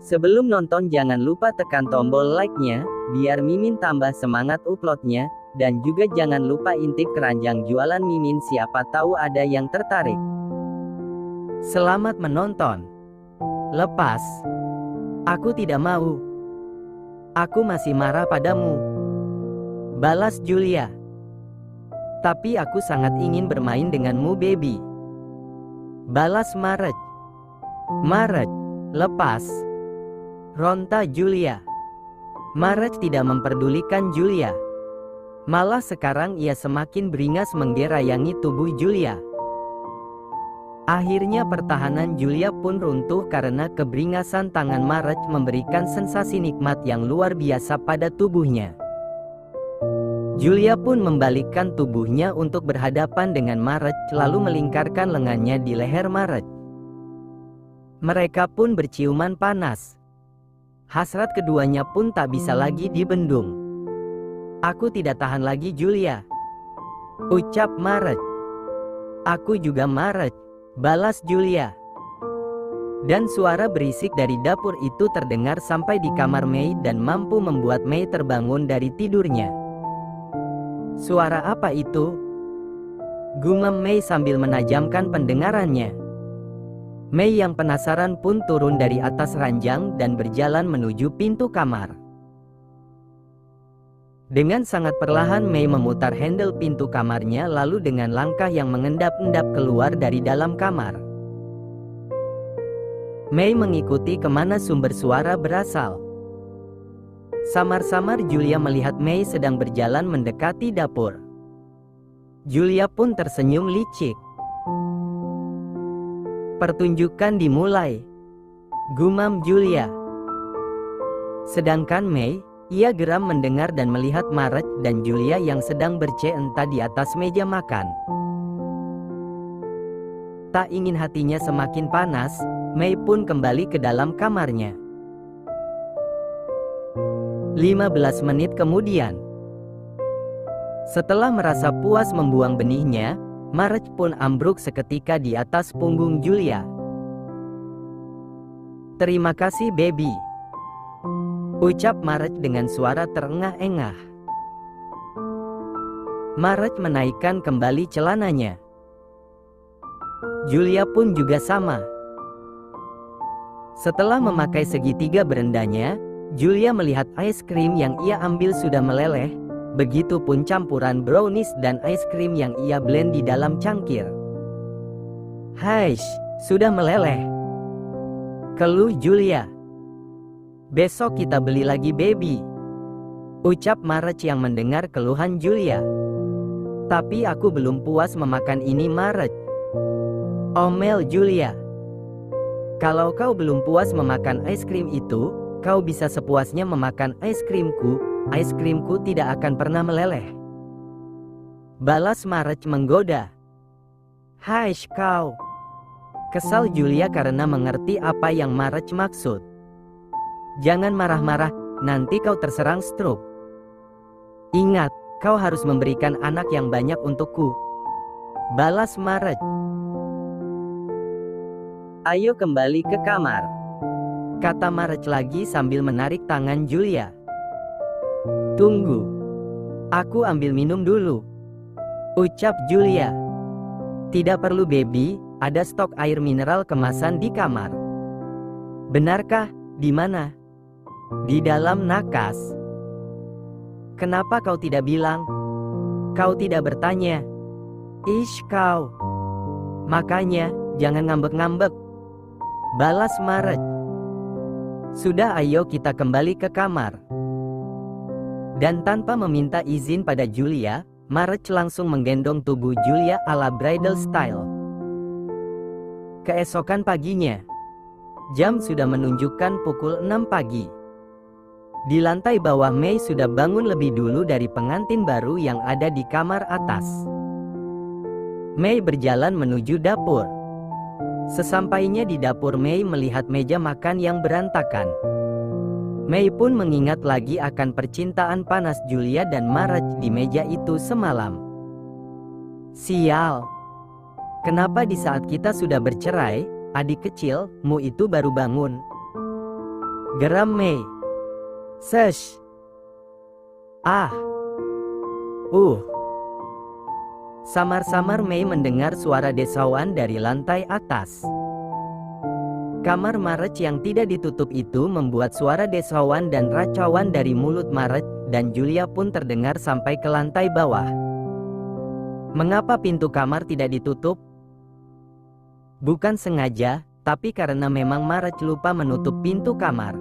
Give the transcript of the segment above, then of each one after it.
Sebelum nonton jangan lupa tekan tombol like-nya, biar Mimin tambah semangat uploadnya, dan juga jangan lupa intip keranjang jualan Mimin siapa tahu ada yang tertarik. Selamat menonton. Lepas. Aku tidak mau. Aku masih marah padamu. Balas Julia. Tapi aku sangat ingin bermain denganmu baby. Balas Marge. Marge, lepas. Ronta Julia. Marge tidak memperdulikan Julia. Malah sekarang ia semakin beringas menggerayangi tubuh Julia. Akhirnya pertahanan Julia pun runtuh karena keberingasan tangan Marge memberikan sensasi nikmat yang luar biasa pada tubuhnya. Julia pun membalikkan tubuhnya untuk berhadapan dengan Marge lalu melingkarkan lengannya di leher Marge. Mereka pun berciuman panas. Hasrat keduanya pun tak bisa lagi dibendung. Aku tidak tahan lagi Julia, ucap Marge. Aku juga Marge, balas Julia. Dan suara berisik dari dapur itu terdengar sampai di kamar Mei dan mampu membuat Mei terbangun dari tidurnya. Suara apa itu? Gumam Mei sambil menajamkan pendengarannya. Mei yang penasaran pun turun dari atas ranjang dan berjalan menuju pintu kamar. Dengan sangat perlahan Mei memutar handle pintu kamarnya lalu dengan langkah yang mengendap-endap keluar dari dalam kamar. Mei mengikuti kemana sumber suara berasal. Samar-samar Julia melihat Mei sedang berjalan mendekati dapur. Julia pun tersenyum licik. Pertunjukan dimulai, gumam Julia. Sedangkan Mei, ia geram mendengar dan melihat Marge dan Julia yang sedang bercenta di atas meja makan. Tak ingin hatinya semakin panas, Mei pun kembali ke dalam kamarnya. 15 menit kemudian. Setelah merasa puas membuang benihnya, Marge pun ambruk seketika di atas punggung Julia. Terima kasih baby, ucap Marge dengan suara terengah-engah. Marge menaikkan kembali celananya. Julia pun juga sama. Setelah memakai segitiga berendanya, Julia melihat es krim yang ia ambil sudah meleleh. Begitupun campuran brownies dan es krim yang ia blend di dalam cangkir. Haish, sudah meleleh, keluh Julia. Besok kita beli lagi baby, ucap Marge yang mendengar keluhan Julia. Tapi aku belum puas memakan ini Marge, omel Julia. Kalau kau belum puas memakan es krim itu, kau bisa sepuasnya memakan es krimku. Es krimku tidak akan pernah meleleh, balas Marge menggoda. Haish kau, kesal Julia karena mengerti apa yang Marge maksud. Jangan marah-marah, nanti kau terserang stroke. Ingat, kau harus memberikan anak yang banyak untukku, balas Marge. Ayo kembali ke kamar, kata Marge lagi sambil menarik tangan Julia. Tunggu, aku ambil minum dulu, ucap Julia. Tidak perlu baby, ada stok air mineral kemasan di kamar. Benarkah? Di mana? Di dalam nakas. Kenapa kau tidak bilang? Kau tidak bertanya. Ish kau. Makanya, jangan ngambek-ngambek, balas Marge. Sudah ayo kita kembali ke kamar. Dan tanpa meminta izin pada Julia, Marge langsung menggendong tubuh Julia ala bridal style. Keesokan paginya, jam sudah menunjukkan pukul 6 pagi. Di lantai bawah Mei sudah bangun lebih dulu dari pengantin baru yang ada di kamar atas. Mei berjalan menuju dapur. Sesampainya di dapur Mei melihat meja makan yang berantakan. Mei pun mengingat lagi akan percintaan panas Julia dan Marge di meja itu semalam. Sial. Kenapa di saat kita sudah bercerai, adik kecilmu itu baru bangun? Geram Mei. Sesh. Ah. Samar-samar Mei mendengar suara desauan dari lantai atas. Kamar Marge yang tidak ditutup itu membuat suara desauan dan racauan dari mulut Marge dan Julia pun terdengar sampai ke lantai bawah. Mengapa pintu kamar tidak ditutup? Bukan sengaja, tapi karena memang Marge lupa menutup pintu kamar.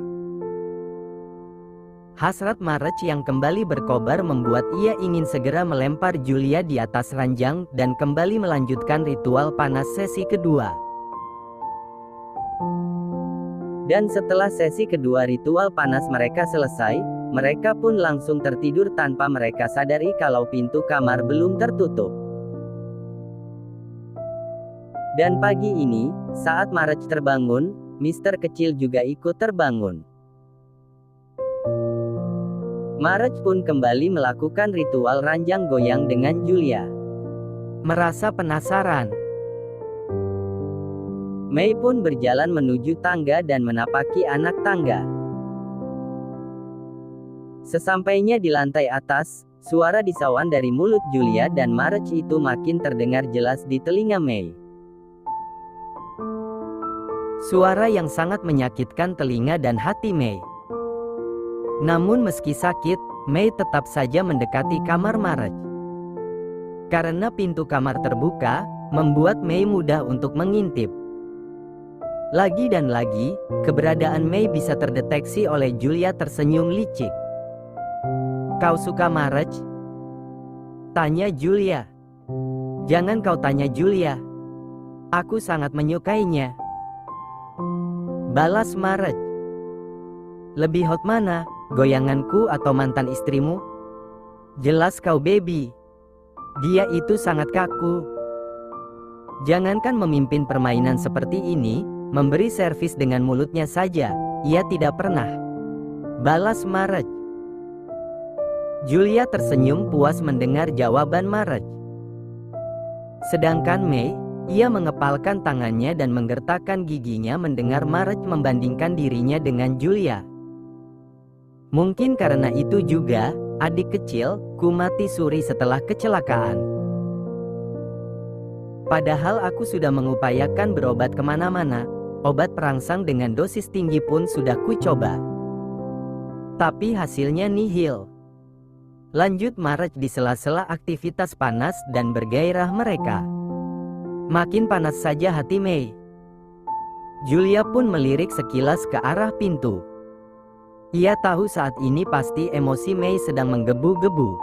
Hasrat Marge yang kembali berkobar membuat ia ingin segera melempar Julia di atas ranjang dan kembali melanjutkan ritual panas sesi kedua. Dan setelah sesi kedua ritual panas mereka selesai, mereka pun langsung tertidur tanpa mereka sadari kalau pintu kamar belum tertutup. Dan pagi ini, saat Marge terbangun, Mister Kecil juga ikut terbangun. Marge pun kembali melakukan ritual ranjang goyang dengan Julia. Merasa penasaran, Mei pun berjalan menuju tangga dan menapaki anak tangga. Sesampainya di lantai atas, suara desauan dari mulut Julia dan Marge itu makin terdengar jelas di telinga Mei. Suara yang sangat menyakitkan telinga dan hati Mei. Namun meski sakit, Mei tetap saja mendekati kamar Marge. Karena pintu kamar terbuka, membuat Mei mudah untuk mengintip. Lagi dan lagi, keberadaan Mei bisa terdeteksi oleh Julia tersenyum licik. "Kau suka Marge?" tanya Julia. "Jangan kau tanya Julia. Aku sangat menyukainya," balas Marge. "Lebih hot mana? Goyanganku atau mantan istrimu?" "Jelas kau baby. Dia itu sangat kaku. Jangankan memimpin permainan seperti ini, memberi servis dengan mulutnya saja, ia tidak pernah," balas Marge. Julia tersenyum puas mendengar jawaban Marge. Sedangkan Mei, ia mengepalkan tangannya dan menggertakkan giginya mendengar Marge membandingkan dirinya dengan Julia. "Mungkin karena itu juga, adik kecil, ku mati suri setelah kecelakaan. Padahal aku sudah mengupayakan berobat kemana-mana, obat perangsang dengan dosis tinggi pun sudah ku coba. Tapi hasilnya nihil," lanjut Marge di sela-sela aktivitas panas dan bergairah mereka. Makin panas saja hati Mei. Julia pun melirik sekilas ke arah pintu. Ia tahu saat ini pasti emosi Mei sedang menggebu-gebu.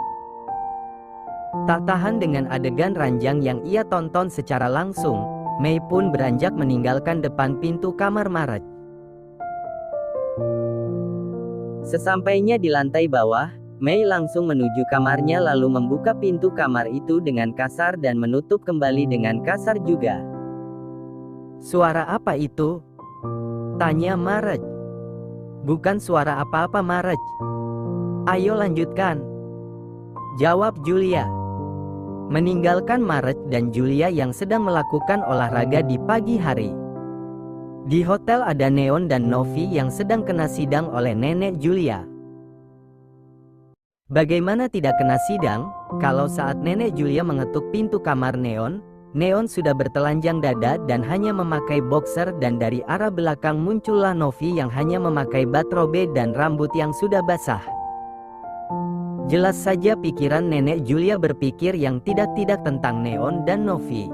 Tak tahan dengan adegan ranjang yang ia tonton secara langsung, Mei pun beranjak meninggalkan depan pintu kamar Marge. Sesampainya di lantai bawah, Mei langsung menuju kamarnya lalu membuka pintu kamar itu dengan kasar dan menutup kembali dengan kasar juga. "Suara apa itu?" tanya Marge. "Bukan suara apa-apa Marge. Ayo lanjutkan," jawab Julia. Meninggalkan Marge dan Julia yang sedang melakukan olahraga di pagi hari. Di hotel ada Neon dan Novi yang sedang kena sidang oleh nenek Julia. Bagaimana tidak kena sidang, kalau saat nenek Julia mengetuk pintu kamar Neon, Neon sudah bertelanjang dada dan hanya memakai boxer dan dari arah belakang muncullah Novi yang hanya memakai bathrobe dan rambut yang sudah basah. Jelas saja pikiran nenek Julia berpikir yang tidak-tidak tentang Neon dan Novi.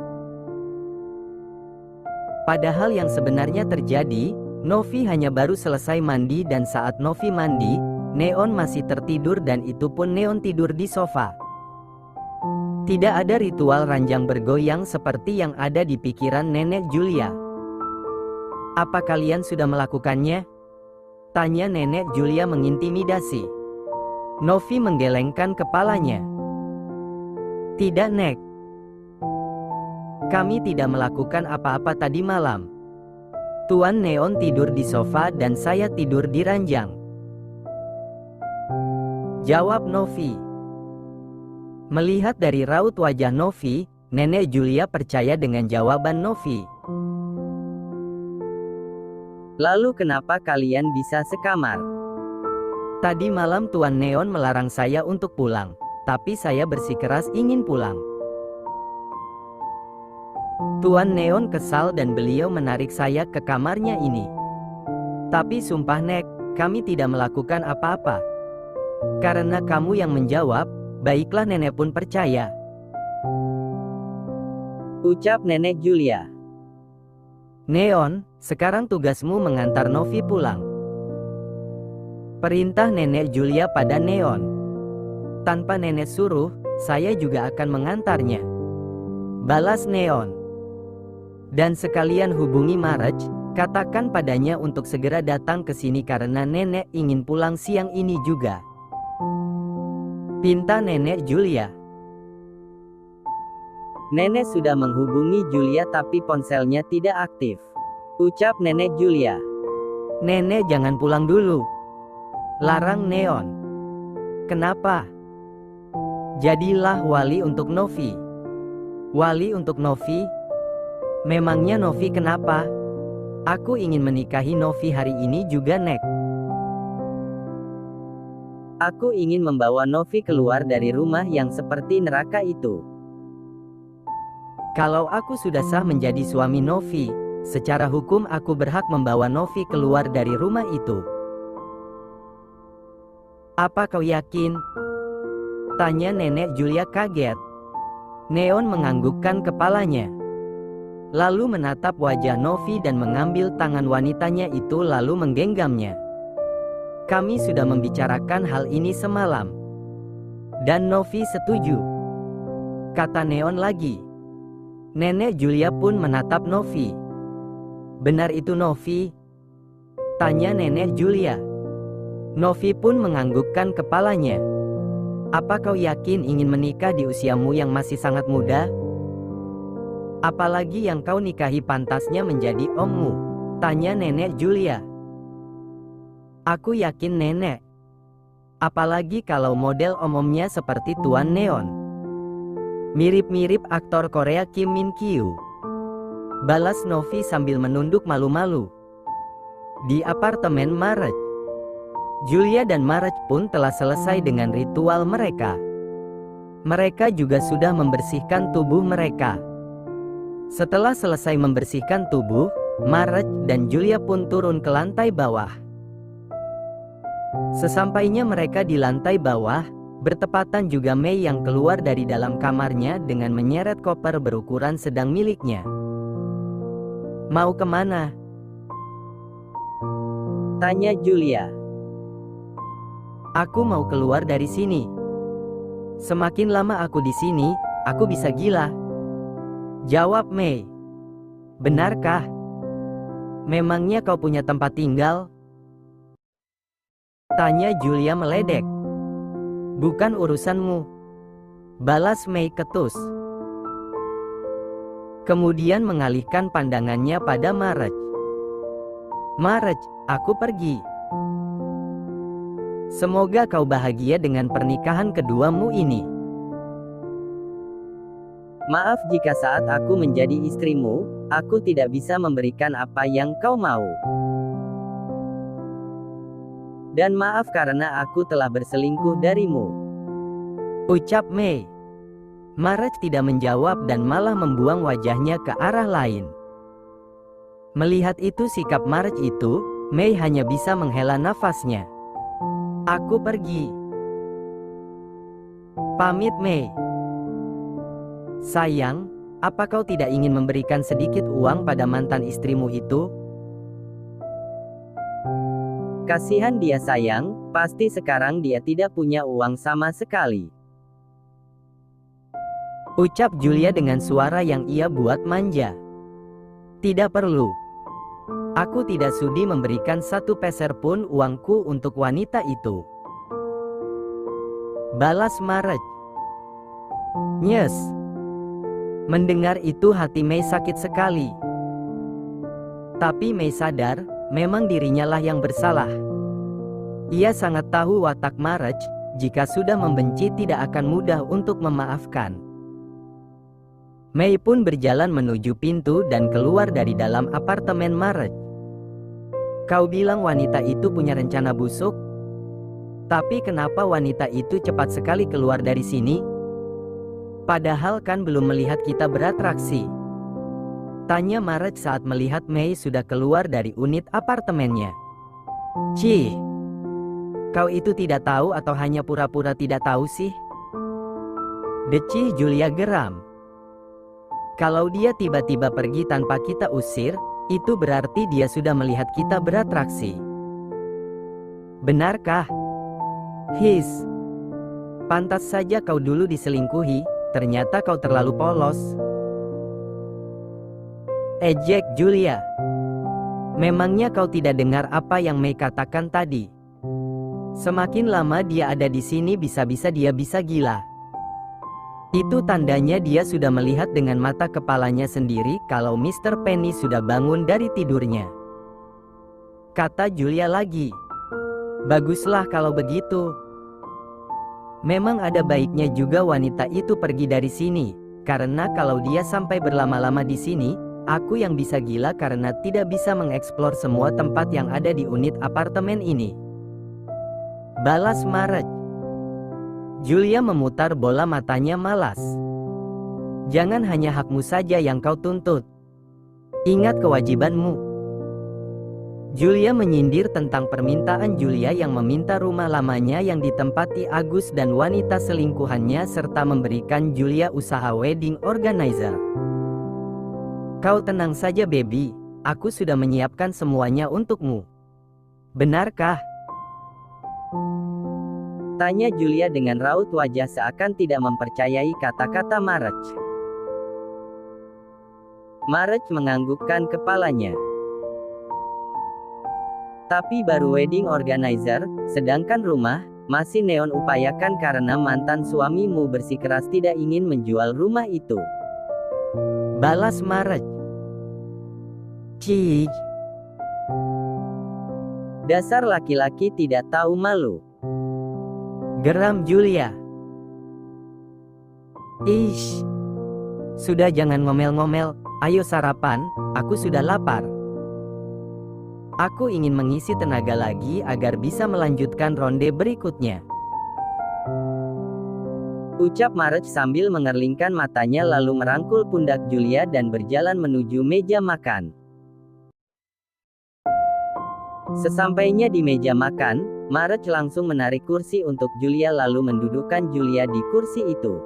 Padahal yang sebenarnya terjadi, Novi hanya baru selesai mandi dan saat Novi mandi, Neon masih tertidur dan itu pun Neon tidur di sofa. Tidak ada ritual ranjang bergoyang seperti yang ada di pikiran nenek Julia. "Apa kalian sudah melakukannya?" tanya nenek Julia mengintimidasi. Novi menggelengkan kepalanya. "Tidak Nek. Kami tidak melakukan apa-apa tadi malam. Tuan Neon tidur di sofa dan saya tidur di ranjang," jawab Novi. Melihat dari raut wajah Novi, nenek Julia percaya dengan jawaban Novi. Lalu kenapa kalian bisa sekamar? Tadi malam Tuan Neon melarang saya untuk pulang, tapi saya bersikeras ingin pulang. Tuan Neon kesal dan beliau menarik saya ke kamarnya ini. Tapi sumpah Nek, kami tidak melakukan apa-apa. Karena kamu yang menjawab, baiklah nenek pun percaya. Ucap Nenek Julia. Neon, sekarang tugasmu mengantar Novi pulang. Perintah Nenek Julia pada Neon. Tanpa nenek suruh, saya juga akan mengantarnya. Balas Neon. Dan sekalian hubungi Marge, katakan padanya untuk segera datang ke sini karena nenek ingin pulang siang ini juga. Pinta Nenek Julia. Nenek sudah menghubungi Julia tapi ponselnya tidak aktif. Ucap Nenek Julia. Nenek jangan pulang dulu. Larang Neon. Kenapa? Jadilah wali untuk Novi. Wali untuk Novi? Memangnya Novi kenapa? Aku ingin menikahi Novi hari ini juga Nek. Aku ingin membawa Novi keluar dari rumah yang seperti neraka itu. Kalau aku sudah sah menjadi suami Novi, secara hukum aku berhak membawa Novi keluar dari rumah itu. Apa kau yakin? Tanya Nenek Julia kaget. Neon menganggukkan kepalanya. Lalu menatap wajah Novi dan mengambil tangan wanitanya itu lalu menggenggamnya. Kami sudah membicarakan hal ini semalam. Dan Novi setuju. Kata Neon lagi. Nenek Julia pun menatap Novi. Benar itu Novi? Tanya Nenek Julia. Novi pun menganggukkan kepalanya. Apa kau yakin ingin menikah di usiamu yang masih sangat muda? Apalagi yang kau nikahi pantasnya menjadi ommu? Tanya Nenek Julia. Aku yakin Nenek. Apalagi kalau model om-omnya seperti Tuan Neon. Mirip-mirip aktor Korea Kim Min Kyu. Balas Novi sambil menunduk malu-malu. Di apartemen Marge. Julia dan Marge pun telah selesai dengan ritual mereka. Mereka juga sudah membersihkan tubuh mereka. Setelah selesai membersihkan tubuh, Marge dan Julia pun turun ke lantai bawah. Sesampainya mereka di lantai bawah, bertepatan juga Mei yang keluar dari dalam kamarnya dengan menyeret koper berukuran sedang miliknya. Mau kemana? Tanya Julia. Aku mau keluar dari sini. Semakin lama aku di sini, aku bisa gila. Jawab Mei. Benarkah? Memangnya kau punya tempat tinggal? Tanya Julia meledek. Bukan urusanmu. Balas Mei ketus. Kemudian mengalihkan pandangannya pada Marge. Marge, aku pergi. Semoga kau bahagia dengan pernikahan keduamu ini. Maaf jika saat aku menjadi istrimu, aku tidak bisa memberikan apa yang kau mau. Dan maaf karena aku telah berselingkuh darimu. Ucap Mei. Marge tidak menjawab dan malah membuang wajahnya ke arah lain. Melihat itu sikap Marge itu, Mei hanya bisa menghela nafasnya. Aku pergi. Pamit Mei. Sayang, apa kau tidak ingin memberikan sedikit uang pada mantan istrimu itu? Kasihan dia sayang, pasti sekarang dia tidak punya uang sama sekali. Ucap Julia dengan suara yang ia buat manja. Tidak perlu. Aku tidak sudi memberikan 1 peser pun uangku untuk wanita itu. Balas Marge. Nyes. Mendengar itu hati Mei sakit sekali. Tapi Mei sadar, memang dirinya lah yang bersalah. Ia sangat tahu watak Marge, jika sudah membenci tidak akan mudah untuk memaafkan. Mei pun berjalan menuju pintu dan keluar dari dalam apartemen Marge. Kau bilang wanita itu punya rencana busuk? Tapi kenapa wanita itu cepat sekali keluar dari sini? Padahal kan belum melihat kita beratraksi. Tanya Marek saat melihat Mei sudah keluar dari unit apartemennya. Cih, kau itu tidak tahu atau hanya pura-pura tidak tahu sih? Decih Julia geram. Kalau dia tiba-tiba pergi tanpa kita usir, itu berarti dia sudah melihat kita beratraksi. Benarkah? His. Pantas saja kau dulu diselingkuhi, ternyata kau terlalu polos. Ejek Julia. Memangnya kau tidak dengar apa yang Mei katakan tadi? Semakin lama dia ada di sini bisa-bisa dia bisa gila. Itu tandanya dia sudah melihat dengan mata kepalanya sendiri kalau Mr. Penny sudah bangun dari tidurnya. Kata Julia lagi. Baguslah kalau begitu. Memang ada baiknya juga wanita itu pergi dari sini, karena kalau dia sampai berlama-lama di sini, aku yang bisa gila karena tidak bisa mengeksplor semua tempat yang ada di unit apartemen ini. Balas Marek. Julia memutar bola matanya malas. Jangan hanya hakmu saja yang kau tuntut. Ingat kewajibanmu. Julia menyindir tentang permintaan Julia yang meminta rumah lamanya yang ditempati Agus dan wanita selingkuhannya serta memberikan Julia usaha wedding organizer. Kau tenang saja baby, aku sudah menyiapkan semuanya untukmu. Benarkah? Tanya Julia dengan raut wajah seakan tidak mempercayai kata-kata Marek. Marek menganggukkan kepalanya. Tapi baru wedding organizer, sedangkan rumah, masih Neon upayakan karena mantan suamimu bersikeras tidak ingin menjual rumah itu. Balas Marek. Cih. Dasar laki-laki tidak tahu malu. Geram Julia. Ish. Sudah jangan ngomel-ngomel, ayo sarapan, aku sudah lapar. Aku ingin mengisi tenaga lagi agar bisa melanjutkan ronde berikutnya. Ucap Marek sambil mengerlingkan matanya lalu merangkul pundak Julia dan berjalan menuju meja makan. Sesampainya di meja makan, Marek langsung menarik kursi untuk Julia lalu mendudukkan Julia di kursi itu.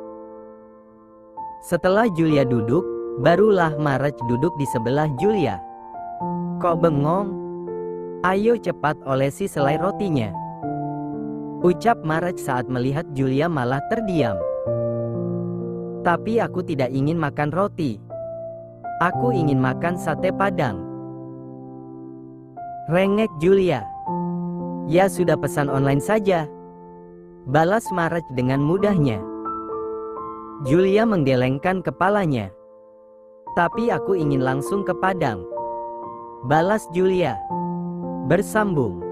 Setelah Julia duduk, barulah Marek duduk di sebelah Julia. Kok bengong? Ayo cepat olesi selai rotinya. Ucap Marek saat melihat Julia malah terdiam. Tapi aku tidak ingin makan roti. Aku ingin makan sate padang. Rengek Julia. Ya sudah pesan online saja. Balas Marek dengan mudahnya. Julia menggelengkan kepalanya. Tapi aku ingin langsung ke Padang. Balas Julia. Bersambung.